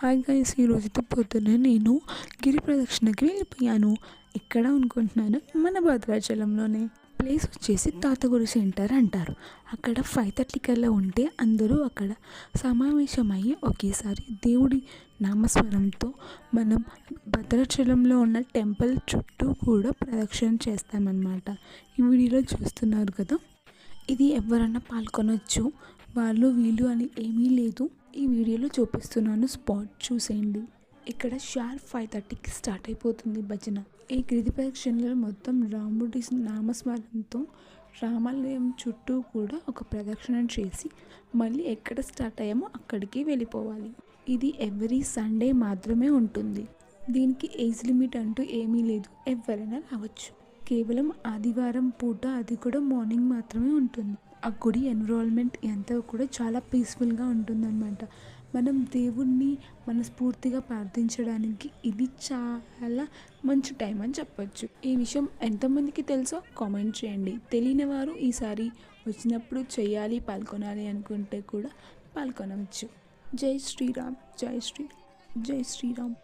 Hi guys, ఈరోజుతో పొద్దున్నే నేను గిరి ప్రదక్షిణకి వెళ్ళిపోయాను. ఎక్కడ అనుకుంటున్నాను, మన భద్రాచలంలోనే. ప్లేస్ వచ్చేసి తాతగుడి సెంటర్ అంటారు. అక్కడ 5:30 కల్లా ఉంటే అందరూ అక్కడ సమావేశమయ్యి ఒకేసారి దేవుడి నామస్మరంతో మనం భద్రాచలంలో ఉన్న టెంపుల్ చుట్టూ కూడా ప్రదక్షిణ చేస్తామన్నమాట. ఈ వీడియోలో చూస్తున్నారు కదా, ఇది ఎవరన్నా పాల్గొనవచ్చు, వాళ్ళు వీళ్ళు అని ఏమీ లేదు. ఈ వీడియోలో చూపిస్తున్నాను, స్పాట్ చూసేయండి. ఇక్కడ షార్ప్ 5:30కి స్టార్ట్ అయిపోతుంది భజన. ఈ గిరి ప్రదక్షిణలో మొత్తం రాముడి నామస్మరణతో రామాలయం చుట్టూ కూడా ఒక ప్రదక్షిణ చేసి మళ్ళీ ఎక్కడ స్టార్ట్ అయ్యామో అక్కడికి వెళ్ళిపోవాలి. ఇది ఎవ్రీ సండే మాత్రమే ఉంటుంది. దీనికి ఏజ్ లిమిట్ అంటూ ఏమీ లేదు, ఎవరైనా రావచ్చు. కేవలం ఆదివారం పూట, అది కూడా మార్నింగ్ మాత్రమే ఉంటుంది. ఆ గుడి ఎన్విరాన్మెంట్ అంతా కూడా చాలా పీస్ఫుల్గా ఉంటుందన్నమాట. మనం దేవుణ్ణి మనస్ఫూర్తిగా ప్రార్థించడానికి ఇది చాలా మంచి టైం అని చెప్పొచ్చు. ఈ విషయం ఎంతమందికి తెలుసో కామెంట్ చేయండి. తెలియని వారు ఈసారి వచ్చినప్పుడు చేయాలి, పాల్గొనాలి అనుకుంటే కూడా పాల్గొనవచ్చు. జై శ్రీరామ్, జై శ్రీరామ్, జై శ్రీరామ్.